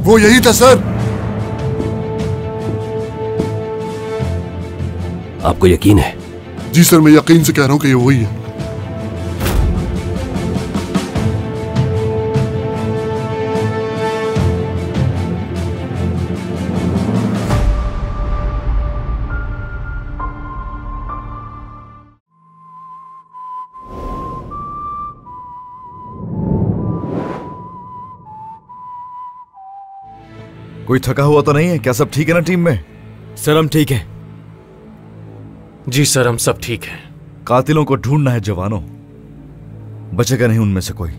वो यही था सर। आपको यकीन है? जी सर, मैं यकीन से कह रहा हूं कि ये वही है। कोई थका हुआ तो नहीं है? क्या सब ठीक है ना टीम में? सर हम ठीक हैं। जी सर, हम सब ठीक हैं। कातिलों को ढूंढना है जवानों, बचेगा नहीं उनमें से कोई।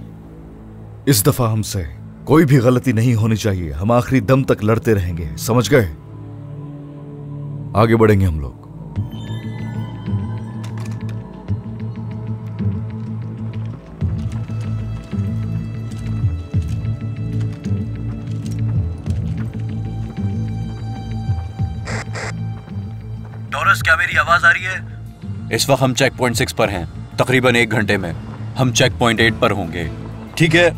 इस दफा हमसे कोई भी गलती नहीं होनी चाहिए। हम आखिरी दम तक लड़ते रहेंगे, समझ गए? आगे बढ़ेंगे हम लोग। टॉरस, क्या मेरी आवाज आ रही है? इस वक्त हम चेक पॉइंट 6 पर हैं। तकरीबन 1 घंटे में हम चेक पॉइंट 8 पर होंगे। ठीक है?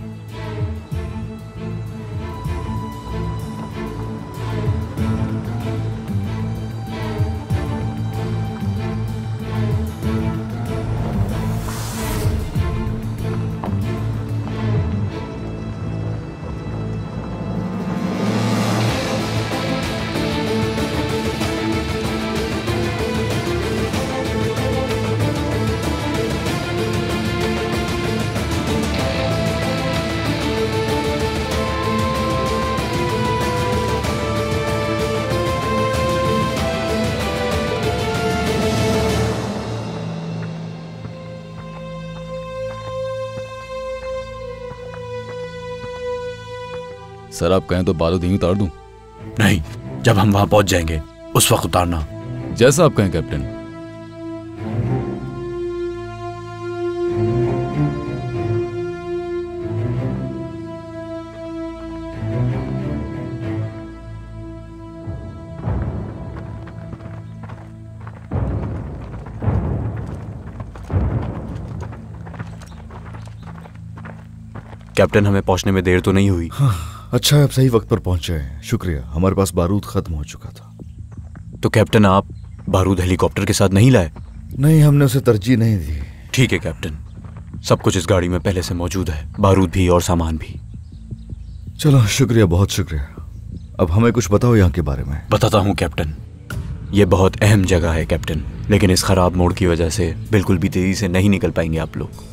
सर आप कहें तो बारूद यहीं उतार दूं? नहीं, जब हम वहां पहुंच जाएंगे उस वक्त उतारना। जैसा आप कहें कैप्टन। कैप्टन, हमें पहुंचने में देर तो नहीं हुई? हाँ, अच्छा है आप सही वक्त पर पहुंचे हैं। शुक्रिया, हमारे पास बारूद खत्म हो चुका था। तो कैप्टन, आप बारूद हेलीकॉप्टर के साथ नहीं लाए? नहीं, हमने उसे तरजीह नहीं दी। ठीक है कैप्टन, सब कुछ इस गाड़ी में पहले से मौजूद है, बारूद भी और सामान भी। चलो शुक्रिया, बहुत शुक्रिया। अब हमें कुछ बताओ यहाँ के बारे में। बताता हूँ कैप्टन। ये बहुत अहम जगह है कैप्टन, लेकिन इस खराब मोड़ की वजह से बिल्कुल भी तेजी से नहीं निकल पाएंगे आप लोग।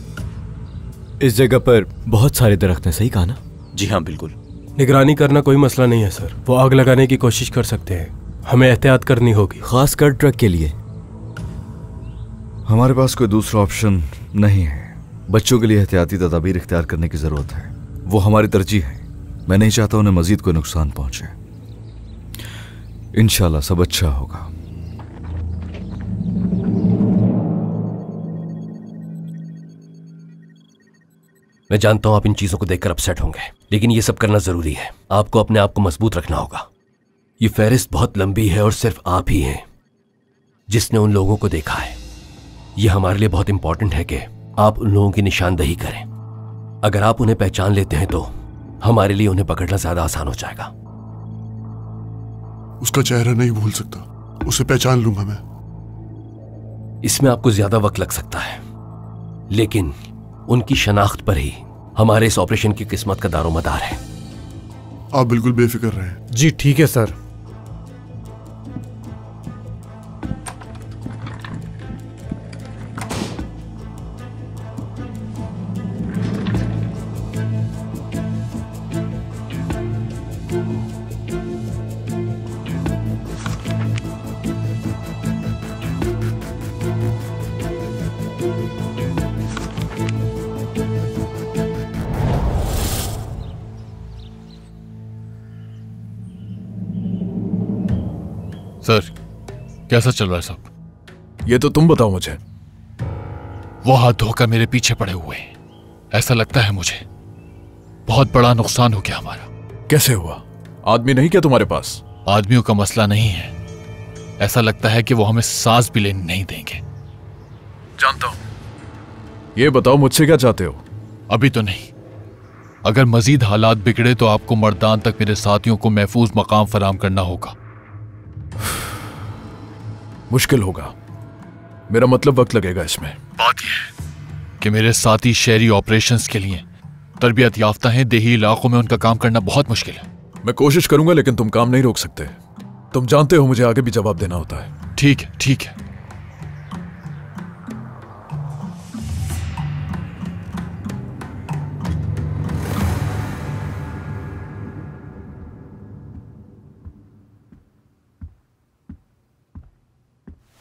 इस जगह पर बहुत सारे दरख्त हैं, सही कहा ना? जी हाँ बिल्कुल। निगरानी करना कोई मसला नहीं है सर। वो आग लगाने की कोशिश कर सकते हैं, हमें एहतियात करनी होगी, खासकर ट्रक के लिए। हमारे पास कोई दूसरा ऑप्शन नहीं है। बच्चों के लिए एहतियाती तदाबीर इख्तियार करने की जरूरत है। वो हमारी तरजीह है। मैं नहीं चाहता उन्हें मजीद कोई नुकसान पहुंचे। इंशाल्लाह सब अच्छा होगा। मैं जानता हूं आप इन चीजों को देखकर अपसेट होंगे, लेकिन ये सब करना जरूरी है। आपको अपने आप को मजबूत रखना होगा। ये फहरिस्त बहुत लंबी है और सिर्फ आप ही हैं जिसने उन लोगों को देखा है। यह हमारे लिए बहुत इंपॉर्टेंट है कि आप उन लोगों की निशानदही करें। अगर आप उन्हें पहचान लेते हैं तो हमारे लिए उन्हें पकड़ना ज्यादा आसान हो जाएगा। उसका चेहरा नहीं भूल सकता, उसे पहचान लूंगा मैं। इसमें आपको ज्यादा वक्त लग सकता है, लेकिन उनकी शनाख्त पर ही हमारे इस ऑपरेशन की किस्मत का दारोमदार है। आप बिल्कुल बेफिक्र रहें। जी ठीक है सर। सर कैसा चल रहा है सब? ये तो तुम बताओ मुझे। वो हाथ धोकर मेरे पीछे पड़े हुए हैं। ऐसा लगता है मुझे बहुत बड़ा नुकसान हो गया हमारा। कैसे हुआ? आदमी नहीं क्या तुम्हारे पास? आदमियों का मसला नहीं है, ऐसा लगता है कि वो हमें सांस भी लेने नहीं देंगे। जानता हूं। ये बताओ मुझसे क्या चाहते हो? अभी तो नहीं, अगर मजीद हालात बिगड़े तो आपको मर्दान तक मेरे साथियों को महफूज मकाम फराम करना होगा। मुश्किल होगा, मेरा मतलब वक्त लगेगा इसमें। बात यह है कि मेरे साथी शहरी ऑपरेशंस के लिए तरबियत याफ्ता हैं, देही इलाकों में उनका काम करना बहुत मुश्किल है। मैं कोशिश करूंगा, लेकिन तुम काम नहीं रोक सकते। तुम जानते हो मुझे आगे भी जवाब देना होता है। ठीक है, ठीक है।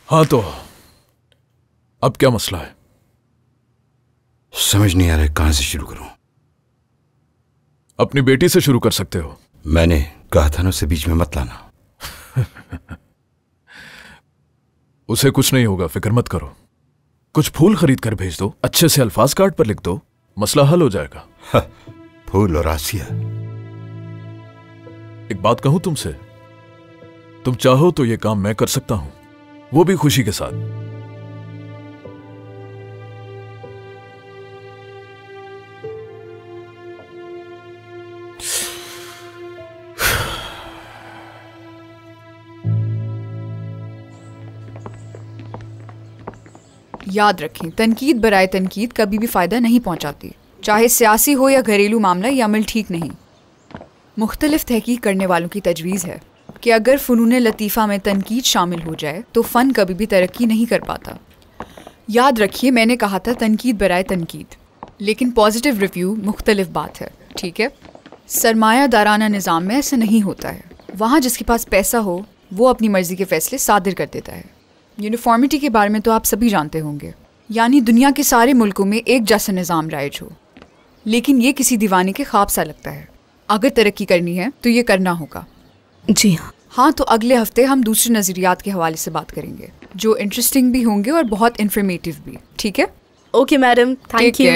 हाँ, तो अब क्या मसला है? समझ नहीं आ रहा है कहां से शुरू करूं। अपनी बेटी से शुरू कर सकते हो। मैंने कहा था ना उसे बीच में मत लाना। उसे कुछ नहीं होगा, फिक्र मत करो। कुछ फूल खरीद कर भेज दो, अच्छे से अल्फाज कार्ड पर लिख दो, मसला हल हो जाएगा। फूल और आसिया। एक बात कहूं तुमसे, तुम चाहो तो यह काम मैं कर सकता हूं, वो भी खुशी के साथ। याद रखें, तनकीद बराए तनकीद कभी भी फ़ायदा नहीं पहुंचाती, चाहे सियासी हो या घरेलू मामला। ये अमल ठीक नहीं। मुख्तलिफ तहकीक करने वालों की तजवीज़ है कि अगर फ़नून लतीफ़ा में तनकीद शामिल हो जाए तो फ़न कभी भी तरक्की नहीं कर पाता। याद रखिए, मैंने कहा था तनकीद बराए तनकीद, लेकिन पॉजिटिव रिव्यू मुख्तलिफ बात है, ठीक है? सरमायादाराना निज़ाम में ऐसा नहीं होता है। वहाँ जिसके पास पैसा हो वो अपनी मर्ज़ी के फ़ैसले सादिर कर देता है। यूनिफॉर्मिटी के बारे में तो आप सभी जानते होंगे, यानी दुनिया के सारे मुल्कों में एक जैसा निज़ाम राइज हो। लेकिन ये किसी दीवाने के ख्वाब सा लगता है। अगर तरक्की करनी है तो ये करना होगा। जी हाँ। हाँ, तो अगले हफ्ते हम दूसरे नज़रियात के हवाले से बात करेंगे, जो इंटरेस्टिंग भी होंगे और बहुत इन्फॉर्मेटिव भी। ठीक है? Okay madam, thank you.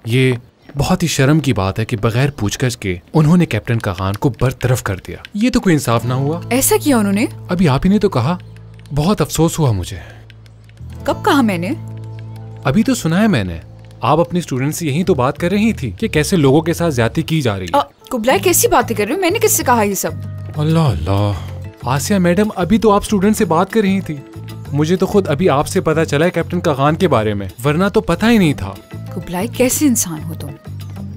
ये बहुत ही शर्म की बात है कि बगैर पूछगछ के उन्होंने कैप्टन कागान को बरतरफ कर दिया। ये तो कोई इंसाफ ना हुआ। ऐसा किया उन्होंने? अभी आप ही ने तो कहा। बहुत अफसोस हुआ मुझे। कब कहा मैंने? अभी तो सुना है मैंने। आप अपनी स्टूडेंट से यही तो बात कर रही थी कि कैसे लोगों के साथ ज्यादती की जा रही है। कुबलाई, कैसी बातें कर रहे हो? मैंने किससे कहा ये सब? अल्लाह अल्लाह। आसिया मैडम, अभी तो आप स्टूडेंट से बात कर रही थी। मुझे तो खुद अभी आपसे पता चला है कैप्टन कागान के बारे में, वरना तो पता ही नहीं था। कुबलाई, कैसे इंसान हो तुम?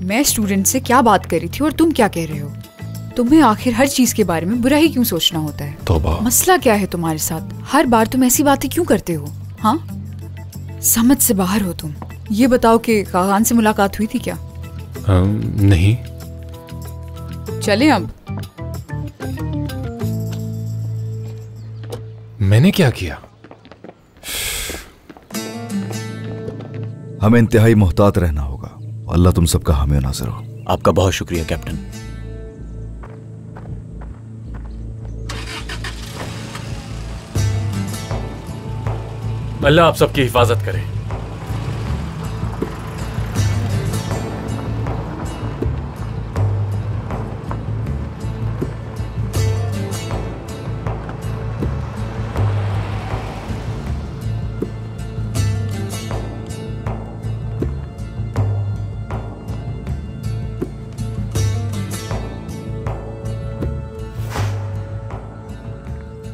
मैं स्टूडेंट से क्या बात कर रही थी और तुम क्या कह रहे हो? तुम्हें आखिर हर चीज के बारे में बुरा ही क्यों सोचना होता है? तौबा। मसला क्या है तुम्हारे साथ? हर बार तुम ऐसी बातें क्यों करते हो? हाँ, समझ से बाहर हो तुम। ये बताओ कि कागान से मुलाकात हुई थी क्या? नहीं। चलें अब। मैंने क्या किया? हमें इंतहाई मोहतात रहना होगा। अल्लाह तुम सबका हामी नाज़िर हो। आपका बहुत शुक्रिया कैप्टन। अल्लाह आप सबकी हिफाजत करे।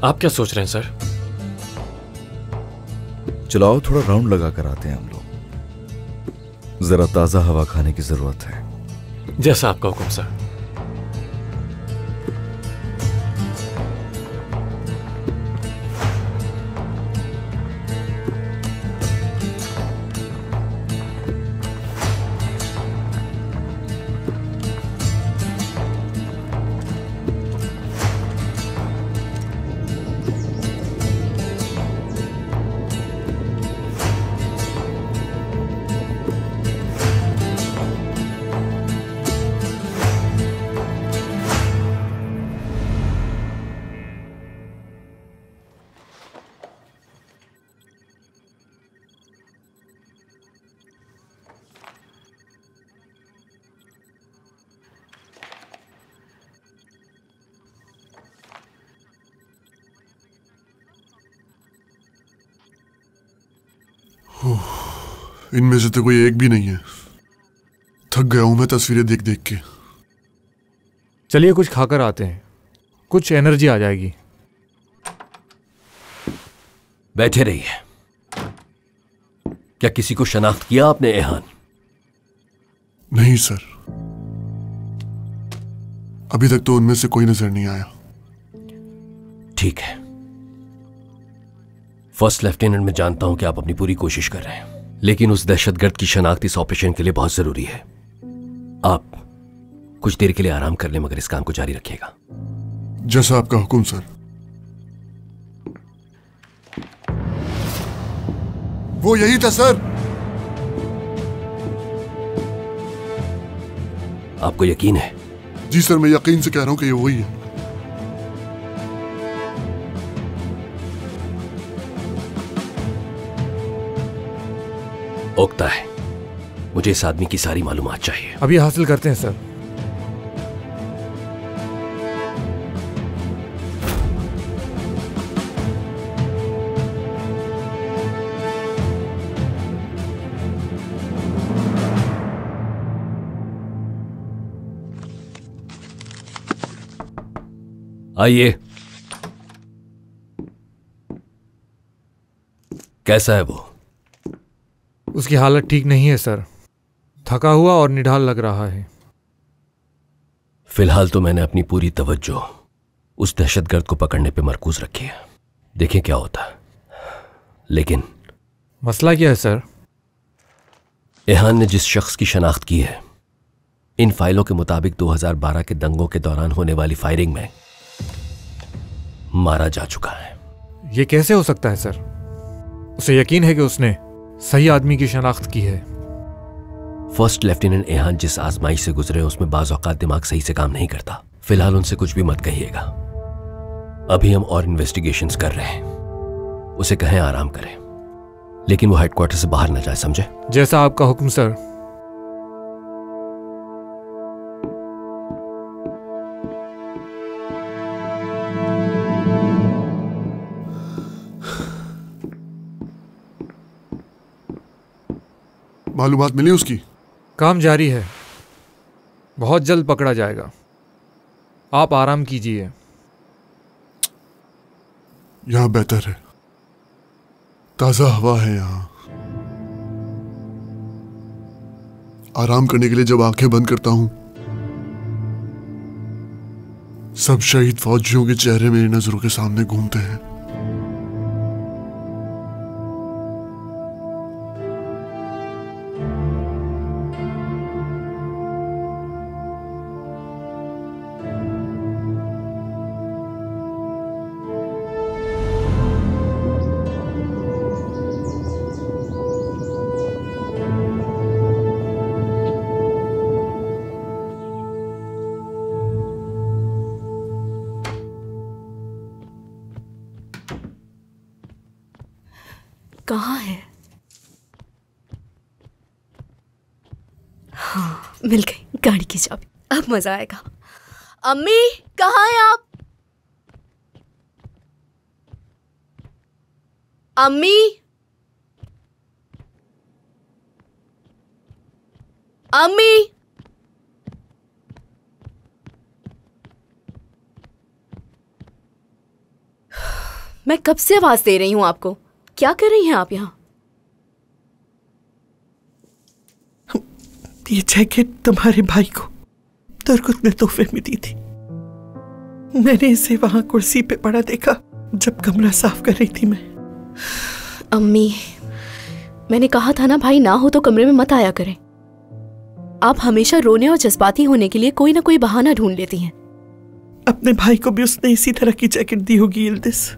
आप क्या सोच रहे हैं सर? चलाओ, थोड़ा राउंड लगा कर आते हैं हम लोग। जरा ताजा हवा खाने की जरूरत है। जैसा आपका हुक्म सर। इनमें से तो कोई एक भी नहीं है। थक गया हूं मैं तस्वीरें देख देख के। चलिए कुछ खाकर आते हैं, कुछ एनर्जी आ जाएगी। बैठे रहिए। क्या किसी को शनाख्त किया आपने एहान? नहीं सर, अभी तक तो उनमें से कोई नजर नहीं आया। ठीक है। फर्स्ट लेफ्टिनेंट, मैं जानता हूं कि आप अपनी पूरी कोशिश कर रहे हैं, लेकिन उस दहशतगर्द की शनाख्त इस ऑपरेशन के लिए बहुत जरूरी है। आप कुछ देर के लिए आराम कर लें, मगर इस काम को जारी रखिएगा। जैसा आपका हुक्म सर। वो यही था सर। आपको यकीन है? जी सर, मैं यकीन से कह रहा हूं कि ये वही है। उगता है, मुझे इस आदमी की सारी मालूमात चाहिए। अभी हासिल करते हैं सर। आइए। कैसा है वो? उसकी हालत ठीक नहीं है सर, थका हुआ और निढाल लग रहा है। फिलहाल तो मैंने अपनी पूरी तवज्जो उस दहशतगर्द को पकड़ने पे मरकूज रखी है। देखें क्या होता है। लेकिन मसला क्या है सर? एहान ने जिस शख्स की शनाख्त की है, इन फाइलों के मुताबिक 2012 के दंगों के दौरान होने वाली फायरिंग में मारा जा चुका है। यह कैसे हो सकता है सर? उसे यकीन है कि उसने सही आदमी की शनाख्त की है। फर्स्ट लेफ्टिनेंट एहान जिस आजमाइश से गुजरे उसमें बाज़ औक़ात दिमाग सही से काम नहीं करता। फिलहाल उनसे कुछ भी मत कहिएगा। अभी हम और इन्वेस्टिगेशंस कर रहे हैं। उसे कहें आराम करें, लेकिन वो हेडक्वार्टर से बाहर न जाए, समझे? जैसा आपका हुक्म सर। मालूमात मिली उसकी? काम जारी है, बहुत जल्द पकड़ा जाएगा। आप आराम कीजिए। यहां बेहतर है, ताजा हवा है यहां। आराम करने के लिए जब आंखें बंद करता हूं, सब शहीद फौजियों के चेहरे मेरी नजरों के सामने घूमते हैं। कहाँ है? हाँ, मिल गई गाड़ी की चाबी। अब मजा आएगा। अम्मी, कहाँ हैं आप? अम्मी, अम्मी, मैं कब से आवाज दे रही हूँ आपको। क्या कर रही हैं आप यहाँ? ये जैकेट तुम्हारे भाई को तुर्कुत ने तोहफे में दी थी। मैंने इसे वहां कुर्सी पे पड़ा देखा जब कमरा साफ कर रही थी मैं। अम्मी, मैंने कहा था ना भाई ना हो तो कमरे में मत आया करें। आप हमेशा रोने और जज्बाती होने के लिए कोई ना कोई बहाना ढूंढ लेती हैं। अपने भाई को भी उसने इसी तरह की जैकेट दी होगी यिल्दिज़।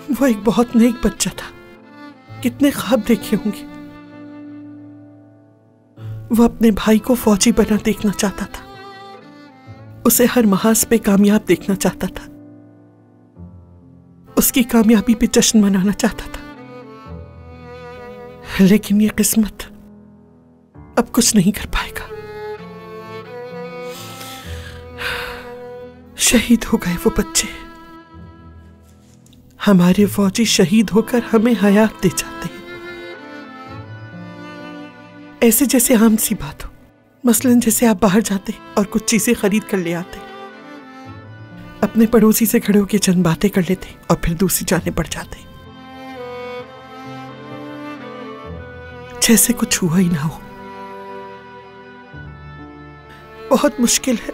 वो एक बहुत नेक बच्चा था, कितने ख्वाब देखे होंगे। वो अपने भाई को फौजी बना देखना चाहता था, उसे हर महाज पे कामयाब देखना चाहता था, उसकी कामयाबी पे जश्न मनाना चाहता था। लेकिन ये किस्मत अब कुछ नहीं कर पाएगा। शहीद हो गए वो बच्चे। हमारे फौजी शहीद होकर हमें हयात दे जाते हैं। ऐसे जैसे आम सी बात हो। मसलन जैसे आप बाहर जाते और कुछ चीजें खरीद कर ले आते, अपने पड़ोसी से खड़े होकर चंद बातें कर लेते और फिर दूसरी जाने पड़ जाते, जैसे कुछ हुआ ही ना हो। बहुत मुश्किल है।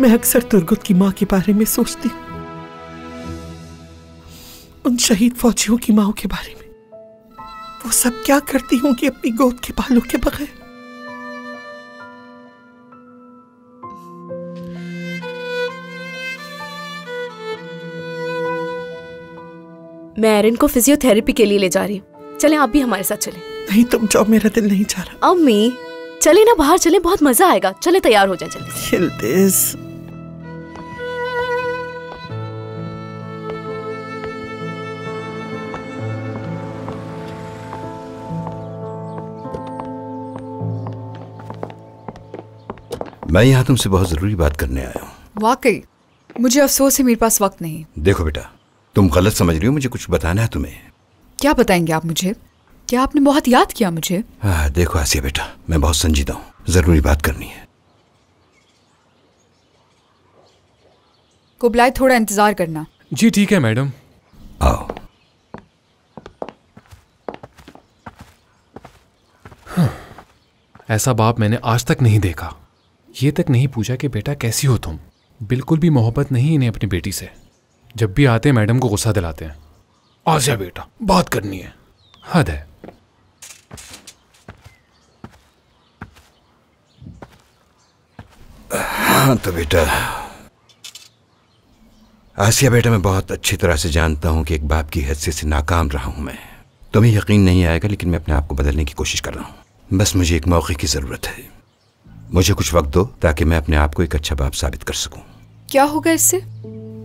मैं अक्सर तुर्गुत की माँ के बारे में सोचती हूँ, उन शहीद फौजियों की माँओं के बारे में। वो सब क्या करती होंगी अपनी गोद के बालों के बगैर। मैं एरिन को फिजियोथेरेपी के लिए ले जा रही हूँ, चलें आप भी हमारे साथ चलें। नहीं तुम जाओ, मेरा दिल नहीं चाह रहा। अम्मी चले ना, बाहर चले, बहुत मजा आएगा। चले तैयार हो जाए जल्दी। यिल्दिज़, मैं यहाँ तुमसे बहुत जरूरी बात करने आया हूँ। वाकई मुझे अफसोस है मेरे पास वक्त नहीं। देखो बेटा, तुम गलत समझ रही हो, मुझे कुछ बताना है तुम्हें। क्या बताएंगे आप मुझे? क्या आपने बहुत याद किया मुझे? हाँ देखो आसिया बेटा, मैं बहुत संजीदा हूँ, जरूरी बात करनी है। कुबलाई थोड़ा इंतजार करना। जी ठीक है मैडम। आओ। ऐसा बाप मैंने आज तक नहीं देखा। ये तक नहीं पूछा कि बेटा कैसी हो तुम। बिल्कुल भी मोहब्बत नहीं इन्हें अपनी बेटी से। जब भी आते हैं मैडम को गुस्सा दिलाते हैं। आ जा बेटा, बात करनी है। हद है। हाँ तो बेटा, आसिया बेटा, मैं बहुत अच्छी तरह से जानता हूं कि एक बाप की हैसियत से नाकाम रहा हूं मैं। तुम्हें यकीन नहीं आएगा, लेकिन मैं अपने आप को बदलने की कोशिश कर रहा हूं। बस मुझे एक मौके की जरूरत है। मुझे कुछ वक्त दो ताकि मैं अपने आप को एक अच्छा बाप साबित कर सकूं। क्या होगा इससे?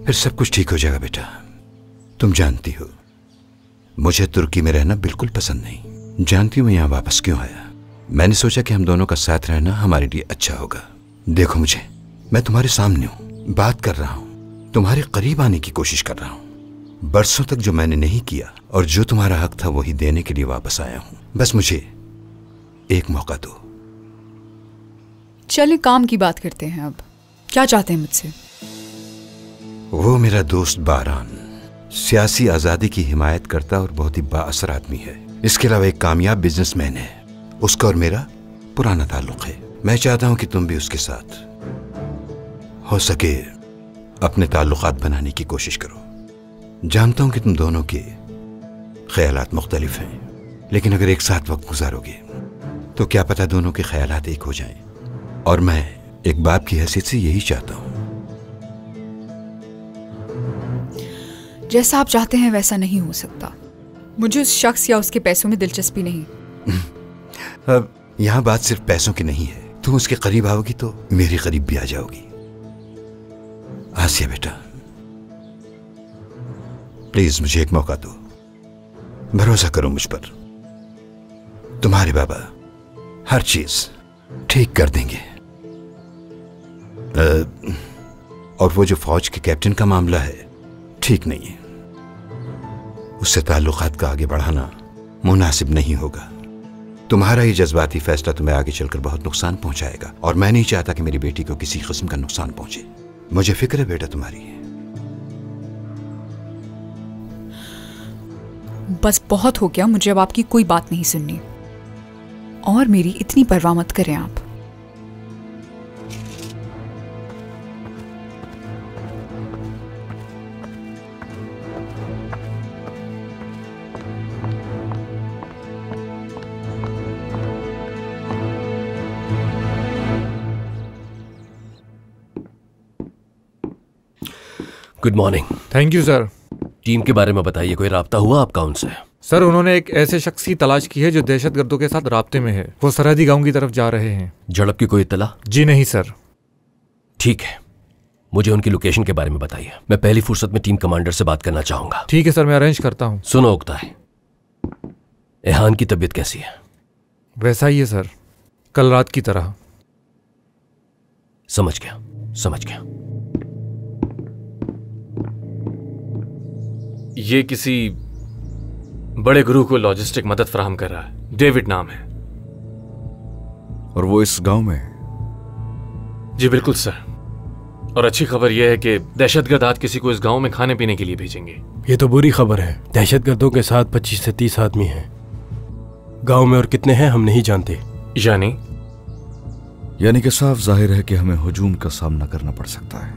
फिर सब कुछ ठीक हो जाएगा बेटा। तुम जानती हो मुझे तुर्की में रहना बिल्कुल पसंद नहीं। जानती हूँ मैं यहाँ वापस क्यों आया। मैंने सोचा कि हम दोनों का साथ रहना हमारे लिए अच्छा होगा। देखो मुझे, मैं तुम्हारे सामने हूँ, बात कर रहा हूँ, तुम्हारे करीब आने की कोशिश कर रहा हूँ। बरसों तक जो मैंने नहीं किया और जो तुम्हारा हक था वही देने के लिए वापस आया हूँ। बस मुझे एक मौका दो। चलें काम की बात करते हैं। अब क्या चाहते हैं मुझसे? वो मेरा दोस्त बारान सियासी आजादी की हिमायत करता और बहुत ही बाअसर आदमी है। इसके अलावा एक कामयाब बिजनेसमैन है। उसका और मेरा पुराना ताल्लुक है। मैं चाहता हूं कि तुम भी उसके साथ हो सके अपने ताल्लुकात बनाने की कोशिश करो। जानता हूं कि तुम दोनों के ख्यालात मुख्तलिफ हैं, लेकिन अगर एक साथ वक्त गुजारोगे तो क्या पता दोनों के ख्यालात एक हो जाएं। और मैं एक बाप की हैसियत से यही चाहता हूं। जैसा आप चाहते हैं वैसा नहीं हो सकता। मुझे उस शख्स या उसके पैसों में दिलचस्पी नहीं। अब यहाँ बात सिर्फ पैसों की नहीं है। तुम उसके करीब आओगी तो मेरे करीब भी आ जाओगी। आसिया बेटा, प्लीज मुझे एक मौका दो। भरोसा करो मुझ पर। तुम्हारे बाबा हर चीज ठीक कर देंगे। और वो जो फौज के कैप्टन का मामला है, ठीक नहीं है। उससे ताल्लुकात का आगे बढ़ाना मुनासिब नहीं होगा। तुम्हारा ये जज्बाती फैसला तुम्हें आगे चलकर बहुत नुकसान पहुंचाएगा, और मैं नहीं चाहता कि मेरी बेटी को किसी किस्म का नुकसान पहुंचे। मुझे फिक्र है बेटा तुम्हारी। बस बहुत हो गया, मुझे अब आपकी कोई बात नहीं सुननी, और मेरी इतनी परवाह मत करें आप। Good morning. Thank you sir. Team के बारे में बताइए, कोई राब्ता हुआ आपका उनसे? सर, उन्होंने एक ऐसे शख्स की तलाश की है जो दहशतगर्दों के साथ राब्ते में है। वो सरहदी गांव की तरफ जा रहे हैं। झड़प की कोई इत्तला? जी नहीं सर। ठीक है, मुझे उनकी लोकेशन के बारे में बताइए। मैं पहली फुर्सत में टीम कमांडर से बात करना चाहूंगा। ठीक है सर, मैं अरेंज करता हूँ। सुनो उक्ताई, एहान की तबीयत कैसी है? वैसा ही है सर, कल रात की तरह। समझ गया, समझ गया। ये किसी बड़े गुरु को लॉजिस्टिक मदद फराहम कर रहा है। डेविड नाम है। और वो इस गांव में है। जी बिल्कुल सर। और अच्छी खबर यह है कि दहशतगर्द आज किसी को इस गांव में खाने पीने के लिए भेजेंगे। ये तो बुरी खबर है। दहशतगर्दों के साथ 25 से 30 आदमी हैं गांव में, और कितने हैं हम नहीं जानते। यानी कि साफ जाहिर है कि हमें हुजूम का सामना करना पड़ सकता है।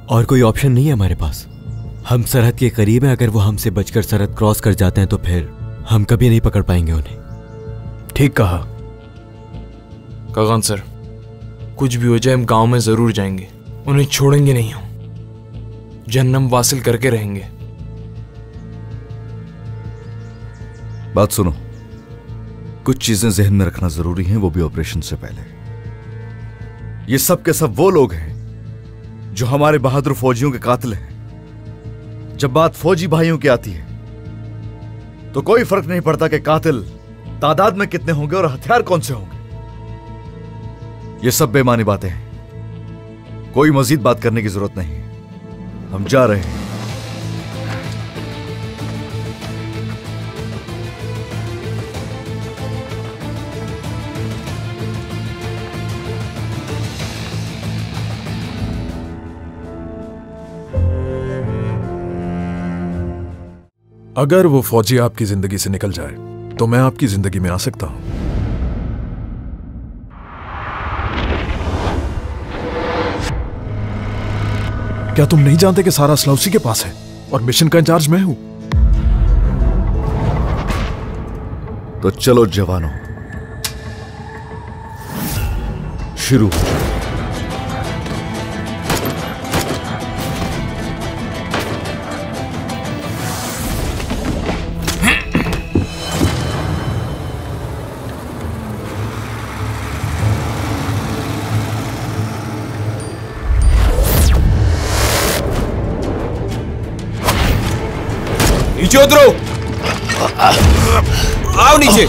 और कोई ऑप्शन नहीं है हमारे पास। हम सरहद के करीब हैं, अगर वो हमसे बचकर सरहद क्रॉस कर जाते हैं तो फिर हम कभी नहीं पकड़ पाएंगे उन्हें। ठीक कहा कागान सर, कुछ भी हो जाए हम गांव में जरूर जाएंगे, उन्हें छोड़ेंगे नहीं हम, जन्नम वासिल करके रहेंगे। बात सुनो, कुछ चीजें जहन में रखना जरूरी हैं, वो भी ऑपरेशन से पहले। ये सब के सब वो लोग हैं जो हमारे बहादुर फौजियों के कातिल हैं। जब बात फौजी भाइयों की आती है तो कोई फर्क नहीं पड़ता कि कातिल तादाद में कितने होंगे और हथियार कौन से होंगे। ये सब बेमानी बातें हैं, कोई मजीद बात करने की जरूरत नहीं है। हम जा रहे हैं। अगर वो फौजी आपकी जिंदगी से निकल जाए तो मैं आपकी जिंदगी में आ सकता हूं। क्या तुम नहीं जानते कि सारा असला उसी के पास है और मिशन का इंचार्ज मैं हूं? तो चलो जवानों, शुरू। नीचे उतरो, आओ नीचे।